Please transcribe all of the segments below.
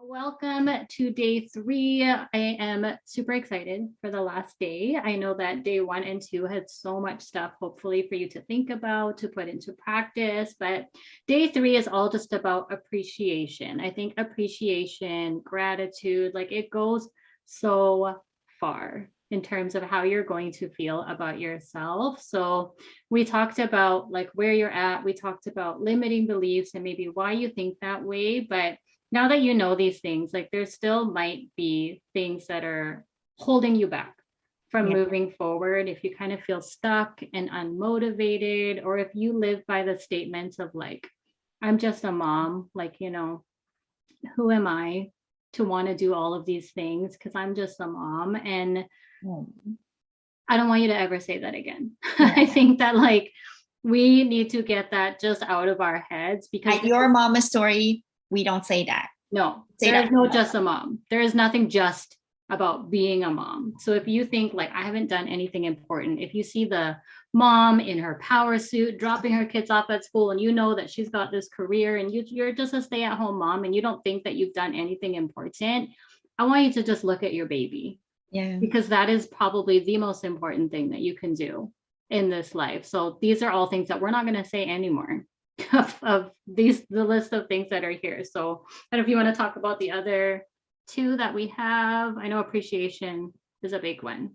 Welcome to day 3. I am super excited for the last day. I know that day 1 and 2 had so much stuff, hopefully, for you to think about, to put into practice. But day 3 is all just about appreciation. I think appreciation, gratitude, like it goes so far in terms of how you're going to feel about yourself. So we talked about like where you're at. We talked about limiting beliefs and maybe why you think that way. But now that you know these things, like there still might be things that are holding you back from Yeah. moving forward. If you kind of feel stuck and unmotivated, or if you live by the statements of like, I'm just a mom, like, who am I to want to do all of these things? Because I'm just a mom. And Mm. I don't want you to ever say that again. Yeah. I think that like we need to get that just out of our heads because At your mama story, we don't say that. no, Say there is that. no just a mom. There is nothing just about being a mom. So if you think like I haven't done anything important, if you see the mom in her power suit dropping her kids off at school and you know that she's got this career and you're just a stay-at-home mom and you don't think that you've done anything important, I want you to just look at your baby Yeah. because that is probably the most important thing that you can do in this life. So these are all things that we're not going to say anymore of these the list of things that are here. So I don't know if you want to talk about the other two that we have. I know appreciation is a big one.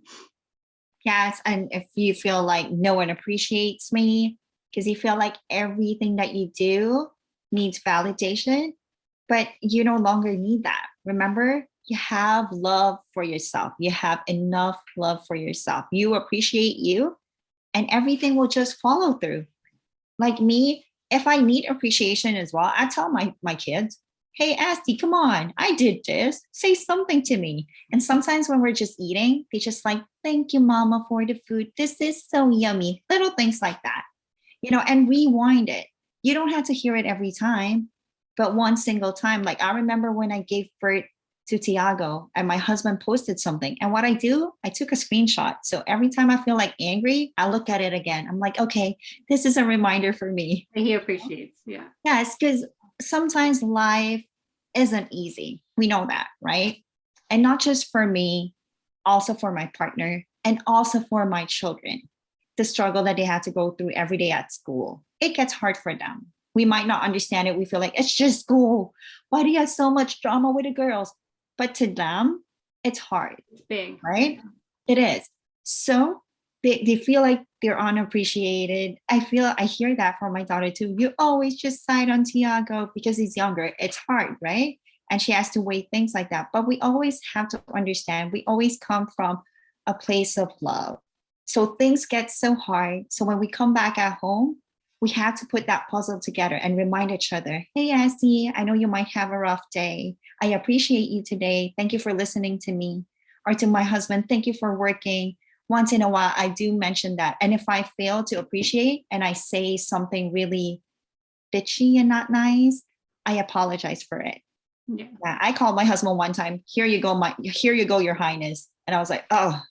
Yes. And if you feel like no one appreciates me because you feel like everything that you do needs validation, but you no longer need that. Remember, you have love for yourself. You have enough love for yourself. You appreciate you, and everything will just follow through. Like me, if I need appreciation as well, I tell my kids, hey Asti, come on, I did this. Say something to me. And sometimes when we're just eating, they just like, thank you, mama, for the food. This is so yummy. Little things like that, and rewind it. You don't have to hear it every time, but one single time. Like I remember when I gave birth to Tiago and my husband posted something. And what I do, I took a screenshot. So every time I feel like angry, I look at it again. I'm like, okay, this is a reminder for me. He appreciates. Yeah. Yes, because sometimes life isn't easy. We know that, right? And not just for me, also for my partner and also for my children. The struggle that they had to go through every day at school. It gets hard for them. We might not understand it. We feel like it's just school. Why do you have so much drama with the girls? But to them, it's hard, It's big. right? It is. So they feel like they're unappreciated. I hear that from my daughter too. You always just side on Tiago because he's younger. It's hard, right? And she has to weigh things like that. But we always have to understand we always come from a place of love. So things get so hard. So when we come back at home, we have to put that puzzle together and remind each other, hey, Essie, I know you might have a rough day. I appreciate you today. Thank you for listening to me. Or to my husband, thank you for working. Once in a while, I do mention that. And if I fail to appreciate and I say something really bitchy and not nice, I apologize for it. Yeah. Yeah, I called my husband one time. Here you go, Your Highness. And I was like, oh,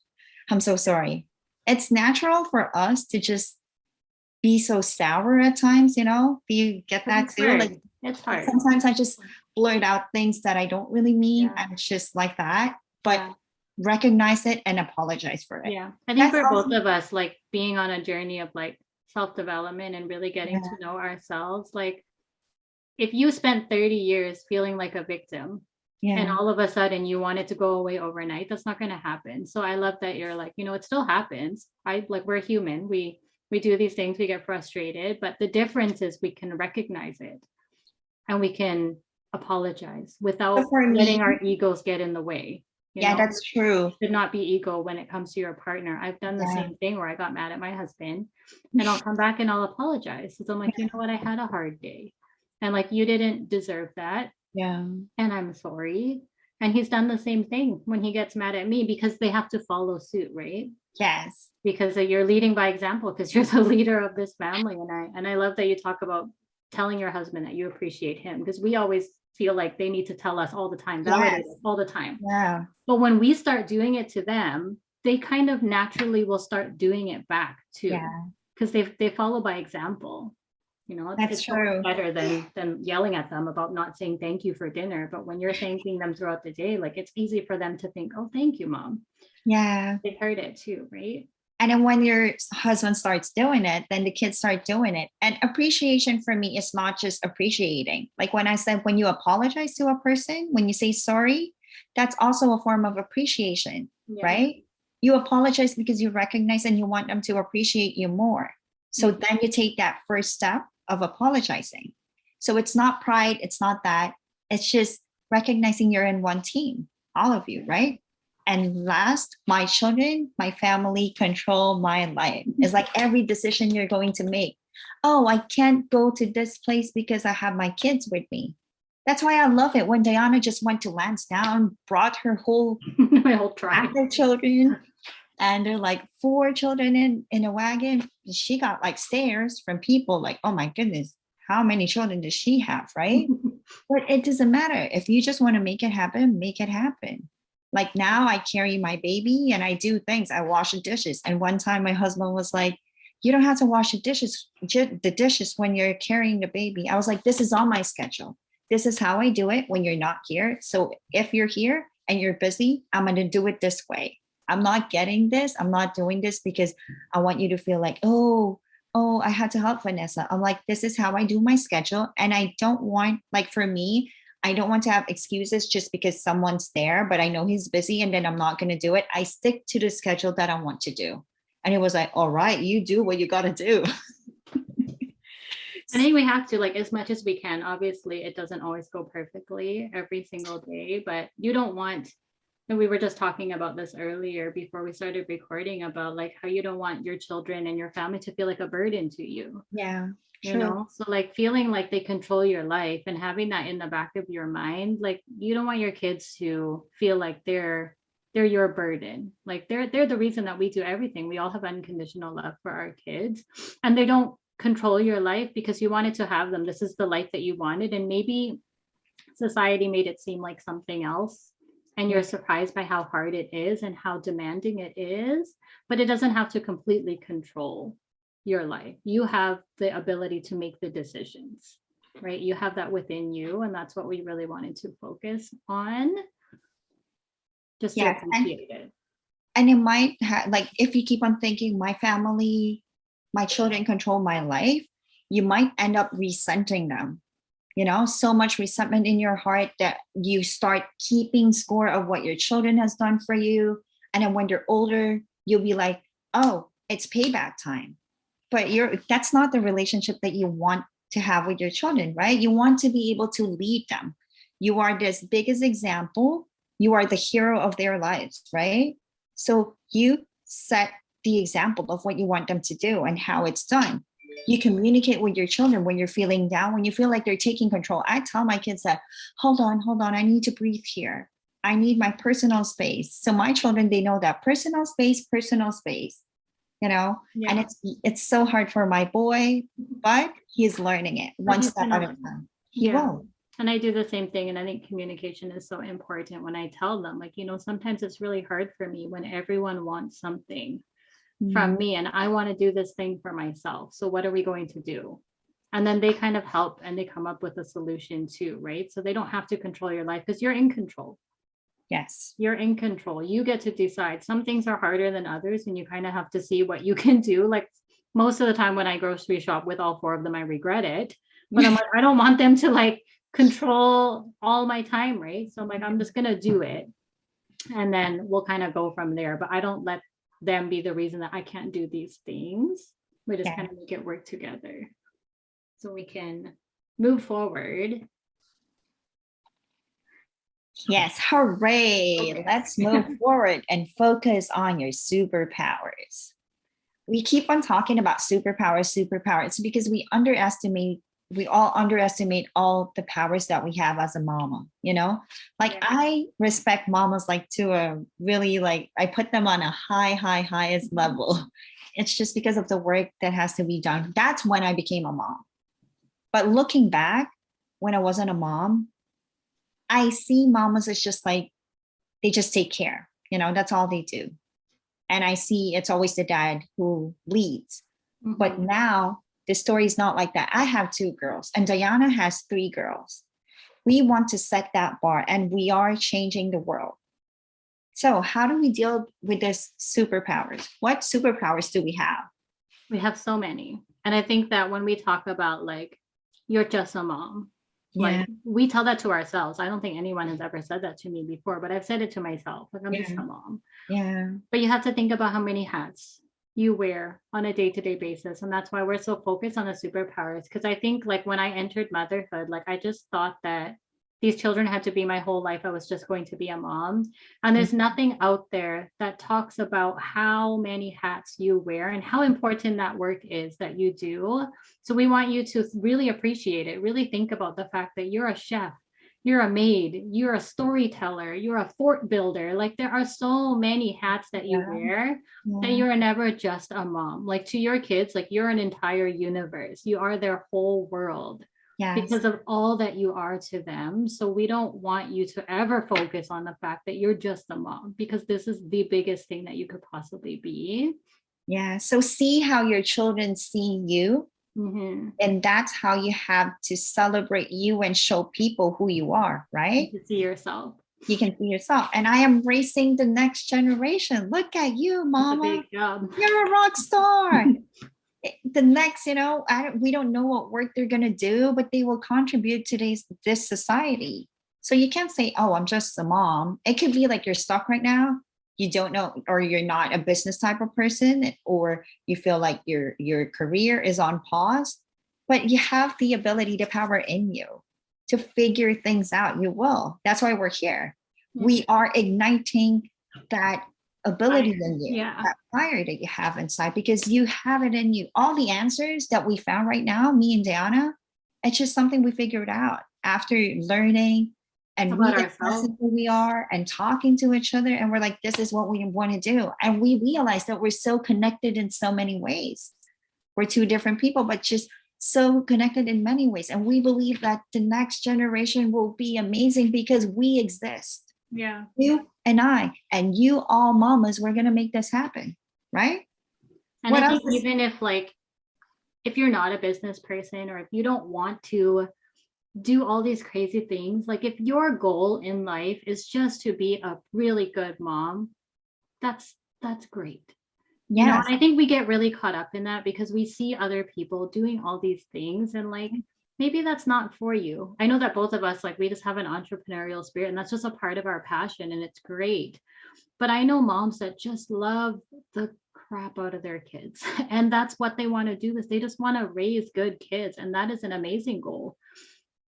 I'm so sorry. It's natural for us to just be so sour at times, Do you get that It's too? hard. Like It's hard. sometimes I just blurt out things that I don't really mean, Yeah. and it's just like that. But Yeah. recognize it and apologize for it. Yeah. I think That's for both also of us, like being on a journey of like self-development and really getting to yeah, know ourselves, like if you spent 30 years feeling like a victim and yeah, all of a sudden you want it to go away overnight, that's not going to happen. So I love that you're like, it still happens. I like we're human. We do these things, we get frustrated, but the difference is we can recognize it and we can apologize but without for me, letting our egos get in the way. You yeah, know, that's true. should not be ego when it comes to your partner. I've done the Yeah, same thing where I got mad at my husband and I'll come back and I'll apologize. So I'm like, you know what, I had a hard day. And like you didn't deserve that. yeah, And I'm sorry. And he's done the same thing when he gets mad at me because they have to follow suit, right? yes, Because you're leading by example because you're the leader of this family. And I love that you talk about telling your husband that you appreciate him because we always feel like they need to tell us all the time, validate yes, it all the time. yeah, But when we start doing it to them, they kind of naturally will start doing it back too yeah. because they follow by example. That's It's so much true. better than yelling at them about not saying thank you for dinner. But when you're thanking them throughout the day, like it's easy for them to think, oh, thank you, mom. Yeah. They heard it too, right? And then when your husband starts doing it, then the kids start doing it. And appreciation for me is not just appreciating. Like when I said, when you apologize to a person, when you say sorry, that's also a form of appreciation, Yeah. right? You apologize because you recognize and you want them to appreciate you more. So Mhm. then you take that first step of apologizing. So it's not pride, it's not that. It's just recognizing you're in one team, all of you, right? And last, my children, my family control my life. It's like every decision you're going to make. Oh, I can't go to this place because I have my kids with me. That's why I love it when Diana just went to Lansdowne, brought her whole My whole pack tribe. of children, and they're like four children in a wagon. She got like stares from people like, oh my goodness, how many children does she have, right? But it doesn't matter. If you just want to make it happen, make it happen. Like now I carry my baby and I do things. I wash the dishes. And one time my husband was like, you don't have to wash the dishes when you're carrying the baby. I was like, this is on my schedule. This is how I do it when you're not here. So if you're here and you're busy, I'm going to do it this way. I'm not getting this. I'm not doing this because I want you to feel like, oh, I had to help Vanessa. I'm like, this is how I do my schedule. And I don't want, like, for me, I don't want to have excuses just because someone's there, but I know he's busy and then I'm not going to do it. I stick to the schedule that I want to do. And it was like, all right, you do what you got to do. I think we have to, like, as much as we can. Obviously, it doesn't always go perfectly every single day, but you don't want, and we were just talking about this earlier before we started recording about like how you don't want your children and your family to feel like a burden to you, Yeah, true. So like feeling like they control your life and having that in the back of your mind, like you don't want your kids to feel like they're your burden. Like they're the reason that we do everything. We all have unconditional love for our kids, and they don't control your life because you wanted to have them. This is the life that you wanted, and maybe society made it seem like something else, and Yeah. you're surprised by how hard it is and how demanding it is, but it doesn't have to completely control your life. You have the ability to make the decisions, right? You have that within you, and that's what we really wanted to focus on, just to Yes. appreciate it. And it might have, like, if you keep on thinking, my family, my children control my life, you might end up resenting them. So much resentment in your heart that you start keeping score of what your children has done for you. And then when they're older, you'll be like, oh, it's payback time. But that's not the relationship that you want to have with your children, right? You want to be able to lead them. You are this biggest example. You are the hero of their lives, right? So you set the example of what you want them to do and how it's done. You communicate with your children when you're feeling down, when you feel like they're taking control. I tell my kids that, hold on, I need to breathe here. I need my personal space. So my children, they know that personal space, and Yeah. it's so hard for my boy, but he's learning it But one he's step gonna at a learn it. time. He Yeah. will. And I do the same thing. And I think communication is so important when I tell them, like, sometimes it's really hard for me when everyone wants something from me and I want to do this thing for myself. So what are we going to do? And then they kind of help and they come up with a solution too, right? So they don't have to control your life because you're in control. Yes. You're in control. You get to decide. Some things are harder than others, and you kind of have to see what you can do. Like most of the time when I grocery shop with all four of them, I regret it. But I'm like, I don't want them to like control all my time, right? So I'm like, I'm just gonna do it. And then we'll kind of go from there. But I don't let them be the reason that I can't do these things. We just Yeah. kind of make it work together so we can move forward. Yes. Hooray. Okay. Let's move forward and focus on your superpowers. We keep on talking about superpowers because we all underestimate all the powers that we have as a mama. Like Yeah. I respect mamas like to a really, like, I put them on a highest level. It's just because of the work that has to be done. That's when I became a mom. But looking back, when I wasn't a mom, I see mamas as just like, they just take care, that's all they do. And I see it's always the dad who leads. But Mhm. now The story is not like that. I have 2 girls and Diana has 3 girls. We want to set that bar and we are changing the world. So how do we deal with this superpowers? What superpowers do we have? We have so many. And I think that when we talk about like, you're just a mom, Yeah, like we tell that to ourselves. I don't think anyone has ever said that to me before, but I've said it to myself. Like, I'm just yeah, a mom. yeah, But you have to think about how many hats you wear on a day-to-day basis. And that's why we're so focused on the superpowers. Because I think like when I entered motherhood, like I just thought that these children had to be my whole life. I was just going to be a mom. And there's nothing out there that talks about how many hats you wear and how important that work is that you do. So we want you to really appreciate it, really think about the fact that you're a chef, you're a maid, you're a storyteller, you're a fort builder. Like there are so many hats that you yeah, wear that yeah. you're never just a mom. Like to your kids, like you're an entire universe. You are their whole world Yes. because of all that you are to them. So we don't want you to ever focus on the fact that you're just a mom because this is the biggest thing that you could possibly be. Yeah. So see how your children see you. Mhm. And that's how you have to celebrate you and show people who you are, And right? to see yourself. You can see yourself. And I am raising the next generation. Look at you, It's a mama. big job. You're a rock star. The next, we don't know what work they're gonna do, but they will contribute to this society. So you can't say, "Oh, I'm just a mom." It could be like you're stuck right now. You don't know, or you're not a business type of person, or you feel like your career is on pause. But you have the ability, the power in you to figure things out. You will. That's why we're here. We Mhm. are igniting that ability Fire. in you, Yeah. that fire that you have inside, because you have it in you. All the answers that we found right now, me and Diana, it's just something we figured out after learning and About really ourselves. assessing who we are and talking to each other. And we're like, this is what we want to do. And we realize that we're so connected in so many ways. We're 2 different people, but just so connected in many ways. And we believe that the next generation will be amazing because we exist. Yeah. You and I, and you all mamas, we're going to make this happen. Right? And What I else think is even if like if you're not a business person or if you don't want to do all these crazy things, like if your goal in life is just to be a really good mom, that's great. You know, yes. and I think we get really caught up in that because we see other people doing all these things and like maybe that's not for you. I know that both of us like we just have an entrepreneurial spirit and that's just a part of our passion and it's great. But I know moms that just love the crap out of their kids and that's what they want to do is they just want to raise good kids and that is an amazing goal.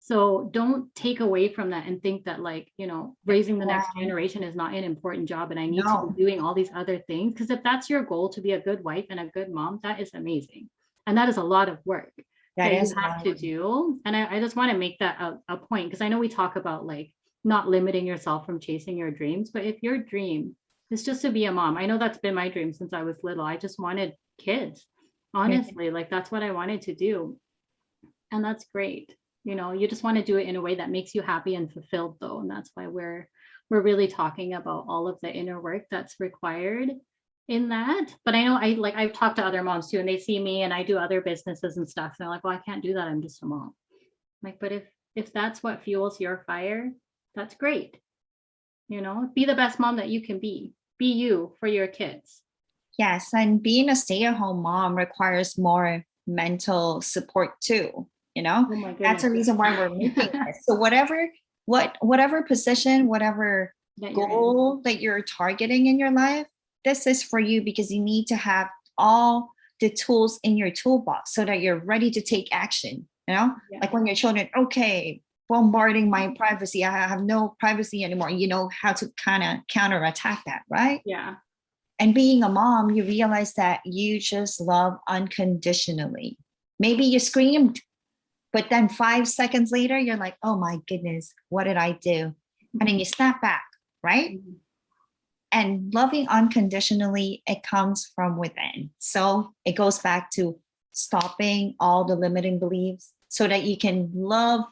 So don't take away from that and think that like, you know, raising the next Yeah. generation is not an important job and I need to be No. doing all these other things. Because if that's your goal to be a good wife and a good mom, that is amazing. And that is a lot of work That that you is have why. to do. And I just want to make that a point because I know we talk about like not limiting yourself from chasing your dreams, but if your dream is just to be a mom, I know that's been my dream since I was little. I just wanted kids. Yeah. Honestly, like that's what I wanted to do. And that's great. You know, you just want to do it in a way that makes you happy and fulfilled though. And that's why we're really talking about all of the inner work that's required in that. But I know I've talked to other moms too, and they see me and I do other businesses and stuff. And they're like, well, I can't do that. I'm just a mom. I'm like, but if that's what fuels your fire, that's great. You know, be the best mom that you can be. Be you for your kids. Yes. And being a stay-at-home mom requires more mental support too. Oh my That's goodness. the reason why we're making this. So whatever position, whatever That you're in. goal that you're targeting in your life, this is for you because you need to have all the tools in your toolbox so that you're ready to take action. Yeah. Like when your children, okay, bombarding my privacy, I have no privacy anymore. You know how to kind of counterattack that, right? Yeah. And being a mom, you realize that you just love unconditionally. Maybe you screamed, but then 5 seconds later, you're like, oh my goodness, what did I do? And then you snap back, right? Mhm. And loving unconditionally, it comes from within. So it goes back to stopping all the limiting beliefs so that you can love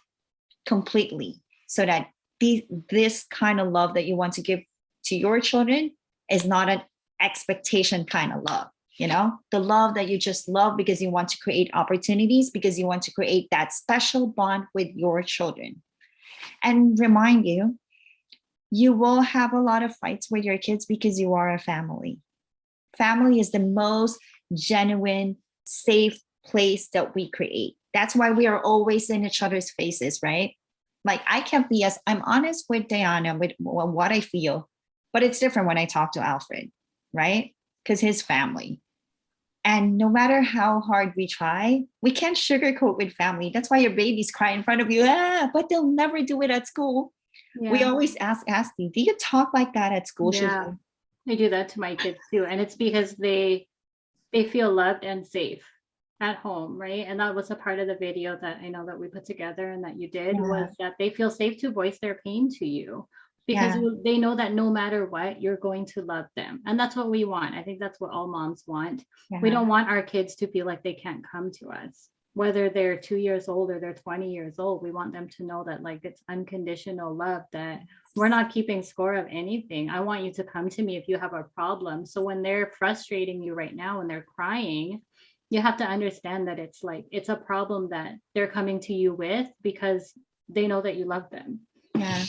completely, so that this kind of love that you want to give to your children is not an expectation kind of love. the love that you just love because you want to create opportunities, because you want to create that special bond with your children. And remind you, you will have a lot of fights with your kids because you are a family. Family is the most genuine, safe place that we create. That's why we are always in each other's faces, right? Like I can be as I'm honest with Diana with what I feel, but it's different when I talk to Alfred, right? Because his family. And no matter how hard we try, we can't sugarcoat with family. That's why your babies cry in front of you, but they'll never do it at school. We Yeah. always ask Asti, do you talk like that at school? She's Yeah. like, I do that to my kids too. And it's because they feel loved and safe at home, right? And that was a part of the video that I know that we put together and that you did, yeah, was that they feel safe to voice their pain to you because yeah, they know that no matter what, you're going to love them. And that's what we want. I think that's what all moms want. We yeah, don't want our kids to feel like they can't come to us. Whether they're 2 years old or they're 20 years old, we want them to know that like it's unconditional love, that we're not keeping score of anything. I want you to come to me if you have a problem. So when they're frustrating you right now and they're crying, you have to understand that it's like it's a problem that they're coming to you with because they know that you love them yeah.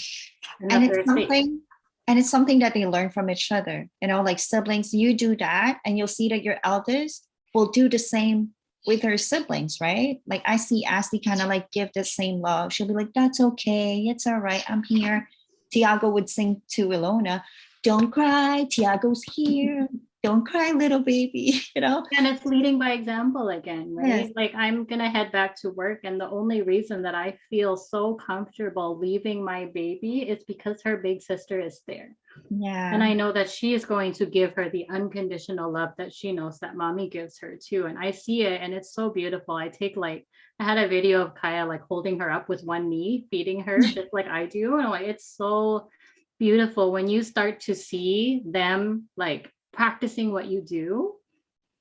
and And that it's they're safe. something, and it's something that they learn from each other. Like siblings, you do that, and you'll see that your eldest will do the same with her siblings, right? Like I see Asti kind of like give the same love. She'll be like, "That's okay, it's all right, I'm here." Tiago would sing to Ilona, "Don't cry, Tiago's here. Don't cry, little baby." And it's leading by example again, Yes. right? Like I'm going to head back to work. And the only reason that I feel so comfortable leaving my baby is because her big sister is there. And Yeah. I know that she is going to give her the unconditional love that she knows that mommy gives her too. And I see it and it's so beautiful. I had a video of Kaya like holding her up with one knee, feeding her just like I do. And like, it's so beautiful when you start to see them like practicing what you do.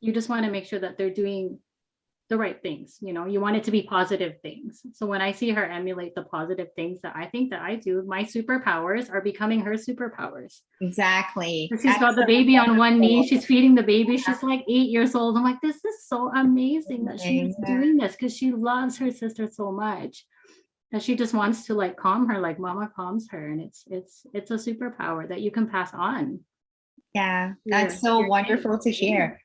You just want to make sure that they're doing the right things. You want it to be positive things. So when I see her emulate the positive things that I think that I do, my superpowers are becoming her superpowers. Exactly. She's got the baby on one knee, she's feeding the baby, she's like 8 years old. I'm like, this is so amazing that she's Yeah. doing this because she loves her sister so much that she just wants to like calm her like mama calms her. And it's a superpower that you can pass on Yeah, to that's so your kids. wonderful to hear.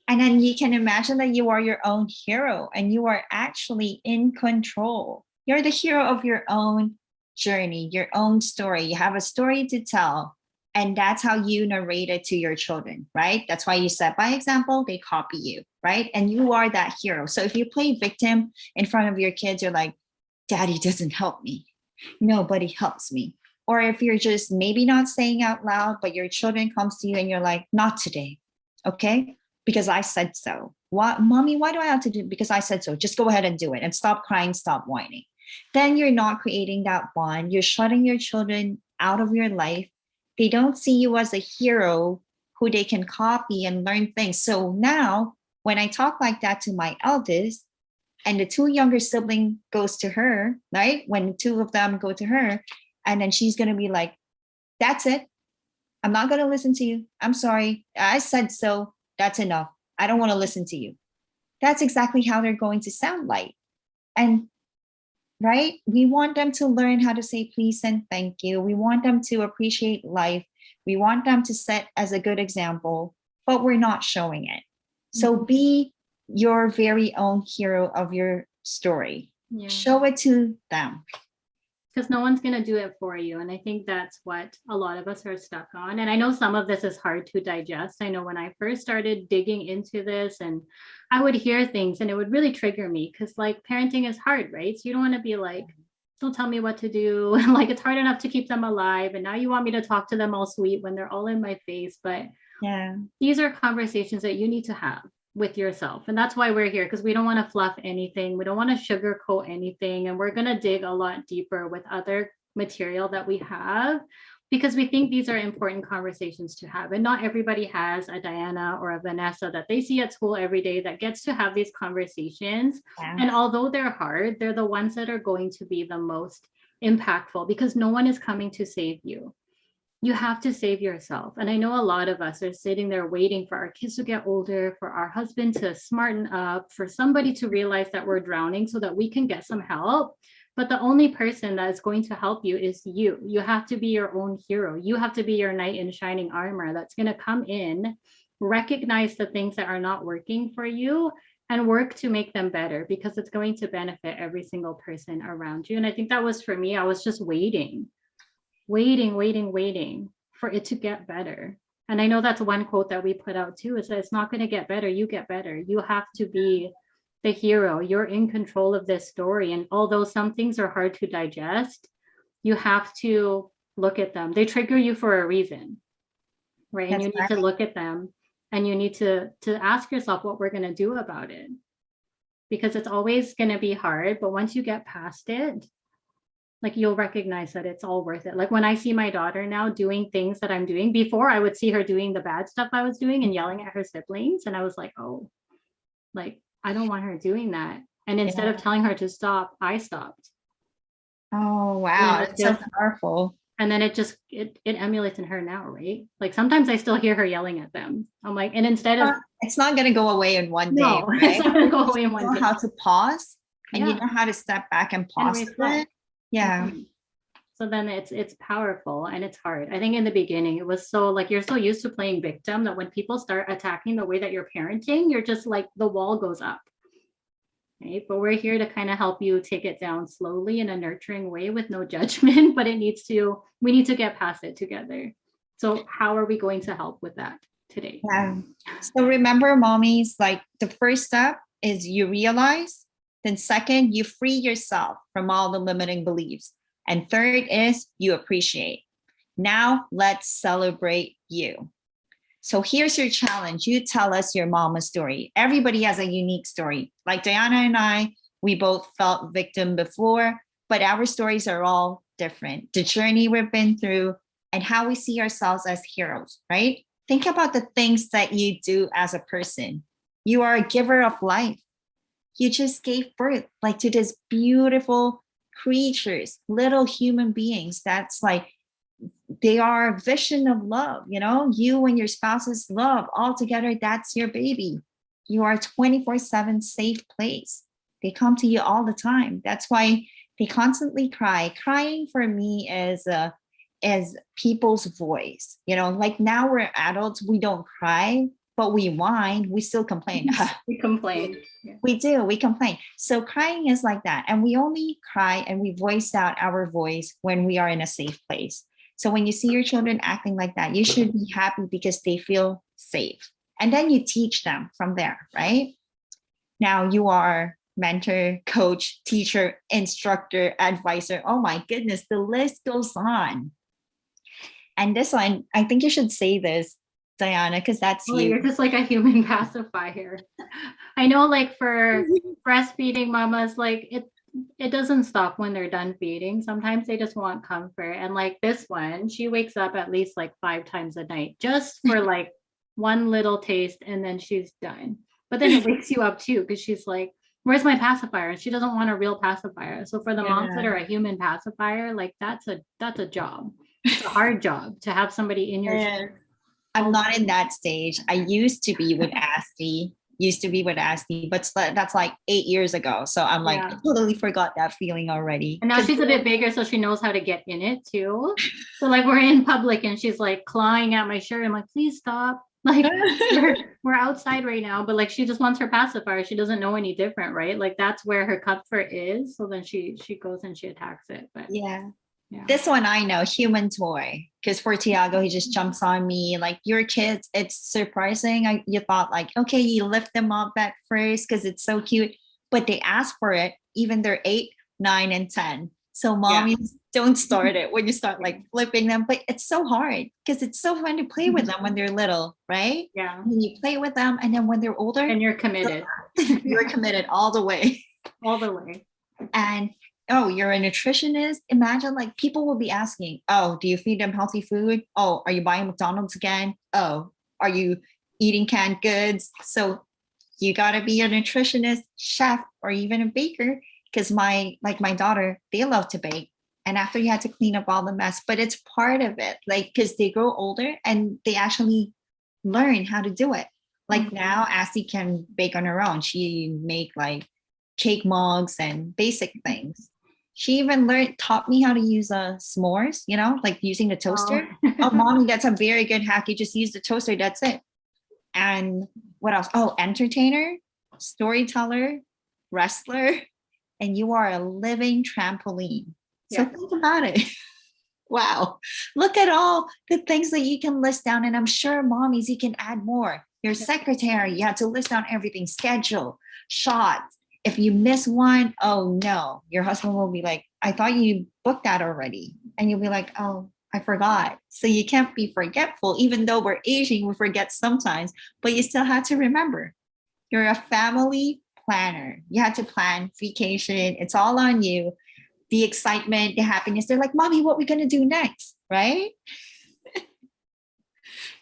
And then you can imagine that you are your own hero and you are actually in control. You're the hero of your own journey, your own story. You have a story to tell. And that's how you narrate it to your children, right? That's why you set by example, they copy you, right? And you are that hero. So if you play victim in front of your kids, you're like, daddy doesn't help me. Nobody helps me. Or if you're just maybe not saying out loud, but your children comes to you and you're like, not today. Okay. Because I said so. What, mommy, why do I have to do it? Because I said so. Just go ahead and do it and stop crying, stop whining. Then you're not creating that bond. You're shutting your children out of your life. They don't see you as a hero who they can copy and learn things. So now when I talk like that to my eldest, and the two younger sibling goes to her, right? When two of them go to her, and then she's gonna be like, that's it. I'm not gonna listen to you. I'm sorry. I said so. That's enough. I don't want to listen to you. That's exactly how they're going to sound like. And right, we want them to learn how to say please and thank you. We want them to appreciate life. We want them to set as a good example, but we're not showing it. So Mhm. be your very own hero of your story. Yeah. Show it to them. Because no one's going to do it for you. And I think that's what a lot of us are stuck on. And I know some of this is hard to digest. I know when I first started digging into this and I would hear things and it would really trigger me because like parenting is hard, right? So you don't want to be like, don't tell me what to do. Like it's hard enough to keep them alive. And now you want me to talk to them all sweet when they're all in my face. But Yeah. these are conversations that you need to have with yourself. And that's why we're here, because we don't want to fluff anything. We don't want to sugarcoat anything. And we're going to dig a lot deeper with other material that we have because we think these are important conversations to have. And not everybody has a Diana or a Vanessa that they see at school every day that gets to have these conversations. Yeah. And although they're hard, they're the ones that are going to be the most impactful because no one is coming to save you. you have to save yourself. And I know a lot of us are sitting there waiting for our kids to get older, for our husband to smarten up, for somebody to realize that we're drowning so that we can get some help. But the only person that is going to help you is you. You have to be your own hero. You have to be your knight in shining armor that's going to come in, recognize the things that are not working for you, and work to make them better, because it's going to benefit every single person around you. And I think that was for me. I was just waiting for it to get better. And I know that's one quote that we put out too, is that it's not going to get better. You get better. You have to be the hero. You're in control of this story. And although some things are hard to digest, you have to look at them. They trigger you for a reason, right? And That's you need to look at them, and you need to ask yourself what we're going to do about it. Because it's always going to be hard, but once you get past it, like, you'll recognize that it's all worth it. Like, when I see my daughter now doing things that I'm doing, before I would see her doing the bad stuff I was doing and yelling at her siblings, and I was like, oh, like, I don't want her doing that. And instead of telling her to stop, I stopped. Oh, wow. And That's so powerful. and then it emulates in her now, right? Like, sometimes I still hear her yelling at them. I'm like, and instead of It's not going to go away in one day, no, right? it's not gonna go away in You one know day. how to pause, and you Yeah. know how to step back and And pause reflect. it. Yeah. Mhm. So then it's powerful, and it's hard. I think in the beginning it was so, like, you're so used to playing victim that when people start attacking the way that you're parenting, you're just like, the wall goes up. Right? But we're here to kind of help you take it down slowly in a nurturing way with no judgment, but we need to get past it together. So how are we going to help with that today? Yeah. So remember, mommies, like, the first step is you realize, then second, you free yourself from all the limiting beliefs. And third is you appreciate. Now let's celebrate you. So here's your challenge. You tell us your mama story. Everybody has a unique story. Like Diana and I, we both felt victim before, but our stories are all different. The journey we've been through and how we see ourselves as heroes, right? Think about the things that you do as a person. You are a giver of life. You just gave birth, like, to this beautiful creatures, little human beings. That's like, they are a vision of love. You and your spouse's love all together. That's your baby. You are a 24/7 safe place. They come to you all the time. That's why they constantly cry. Crying for me is people's voice. Like, now we're adults, we don't cry, but we whine, we still complain. We complain. Yeah. We complain. So crying is like that. And we only cry and we voice out our voice when we are in a safe place. So when you see your children acting like that, you should be happy because they feel safe. And then you teach them from there, right? Now you are mentor, coach, teacher, instructor, advisor. Oh my goodness, the list goes on. And this one, I think you should say this, Diana, because that's you. You're just like a human pacifier. I know, like, for breastfeeding mamas, like, it doesn't stop when they're done feeding. Sometimes they just want comfort. And like this one, she wakes up at least like 5 times a night just for like one little taste, and then she's done. But then it wakes you up too, because she's like, where's my pacifier? And she doesn't want a real pacifier. So for the moms that are a human pacifier, like, that's a job. It's a hard job to have somebody in your I'm not in that stage. I used to be with Asti, but that's like 8 years ago. So I'm like, I totally forgot that feeling already. And now she's a bit bigger, so she knows how to get in it too. So like, we're in public and she's like clawing at my shirt. I'm like, please stop. Like, we're outside right now, but like, she just wants her pacifier. She doesn't know any different, right? Like, that's where her comfort is. So then she goes and she attacks it. But yeah. This one I know, human toy. Because for Tiago, he just jumps on me. Like, your kids, it's surprising. You thought like, okay, you lift them up at first because it's so cute, but they ask for it. Even they're 8, 9, and 10. So mommies, don't start it when you start like flipping them. But it's so hard because it's so fun to play with them when they're little, right? Yeah. And you play with them, and then when they're older, and you're committed. You're committed all the way. All the way. And oh, you're a nutritionist. Imagine, like, people will be asking, oh, do you feed them healthy food? Oh, are you buying McDonald's again? Oh, are you eating canned goods? So you got to be a nutritionist, chef, or even a baker. Because my daughter, they love to bake. And after you had to clean up all the mess, but it's part of it, like, because they grow older and they actually learn how to do it. Like Mhm. now, Ashley can bake on her own. She make like cake mugs and basic things. She even taught me how to use s'mores, like using the Oh. toaster. Oh, mommy, that's a very good hack. You just use the toaster, that's it. And what else? Oh, entertainer, storyteller, wrestler, and you are a living trampoline. So Yeah. think about it. Wow. Look at all the things that you can list down. And I'm sure mommies, you can add more. Your secretary, you have to list down everything, schedule, shots. If you miss one, oh no, your husband will be like, I thought you booked that already. And you'll be like, oh, I forgot. So you can't be forgetful, even though we're aging, we forget sometimes, but you still have to remember. You're a family planner. You have to plan vacation. It's all on you. The excitement, the happiness. They're like, mommy, what are we going to do next? Right?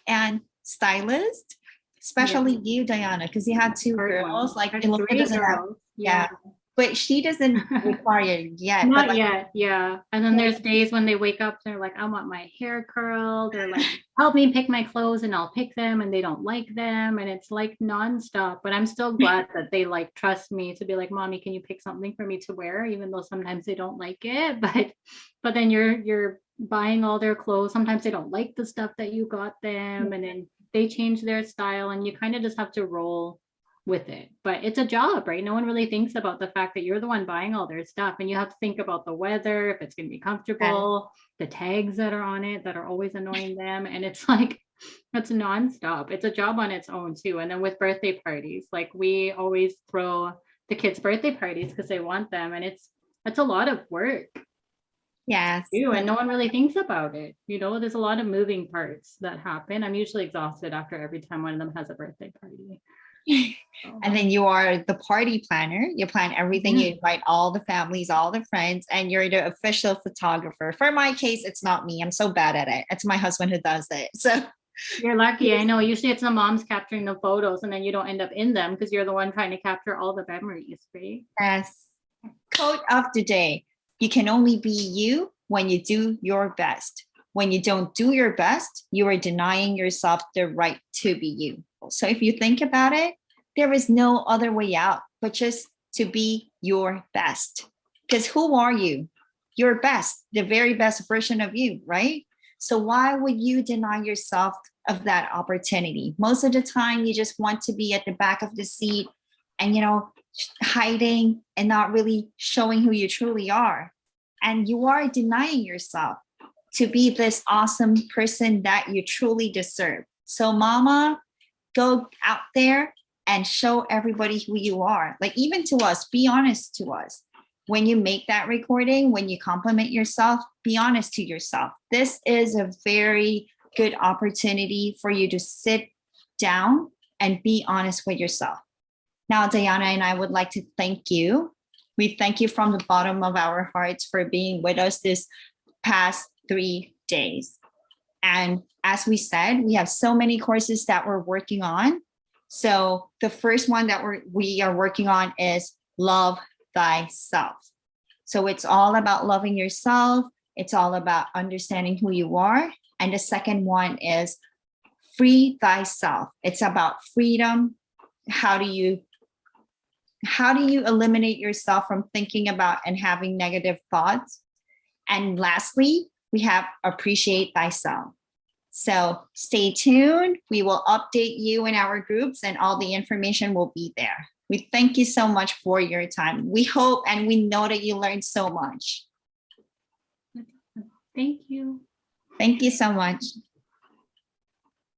And stylist, Yeah. especially you, Diana, because you had two Hard one. girls. Like That's Ilona three doesn't have, girls. yeah, Yeah. but she doesn't require it yet. But Not like, yet, yeah. And then there's days when they wake up, they're like, I want my hair curled. They're like, help me pick my clothes and I'll pick them and they don't like them. And it's like nonstop. But I'm still glad that they like trust me to be like, mommy, can you pick something for me to wear? Even though sometimes they don't like it. But then you're buying all their clothes. Sometimes they don't like the stuff that you got them. And then they change their style and you kind of just have to roll with it. But it's a job, right? No one really thinks about the fact that you're the one buying all their stuff and you have to think about the weather, if it's going to be comfortable, the tags that are on it that are always annoying them. And it's like, it's nonstop. It's a job on its own too. And then with birthday parties, like we always throw the kids' birthday parties because they want them. And it's a lot of work yes, too. And no one really thinks about it. There's a lot of moving parts that happen. I'm usually exhausted after every time one of them has a birthday party. and then you are the party planner. You plan everything. Mhm. You invite all the families, all the friends, and you're the official photographer. For my case, it's not me. I'm so bad at it. It's my husband who does it. So You're lucky. I know. Usually it's the moms capturing the photos and then you don't end up in them because you're the one trying to capture all the memories, right? yes. Quote of the day: you can only be you when you do your best. When you don't do your best, you are denying yourself the right to be you. So if you think about it, there is no other way out but just to be your best. Because who are you? Your best, the very best version of you, right? So why would you deny yourself of that opportunity? Most of the time, you just want to be at the back of the seat and, hiding and not really showing who you truly are. And you are denying yourself to be this awesome person that you truly deserve. So, mama, go out there and show everybody who you are. Like, even to us, be honest to us. When you make that recording, when you compliment yourself, be honest to yourself. This is a very good opportunity for you to sit down and be honest with yourself. Now, Diana and I would like to thank you. We thank you from the bottom of our hearts for being with us this past 3 days. And as we said, we have so many courses that we're working on. So the first one that we are working on is Love Thyself. So it's all about loving yourself. It's all about understanding who you are. And the second one is Free Thyself. It's about freedom. How do you eliminate yourself from thinking about and having negative thoughts? And lastly, we have Appreciate Thyself. So stay tuned. We will update you in our groups and all the information will be there. We thank you so much for your time. We hope and we know that you learned so much. Thank you. Thank you so much.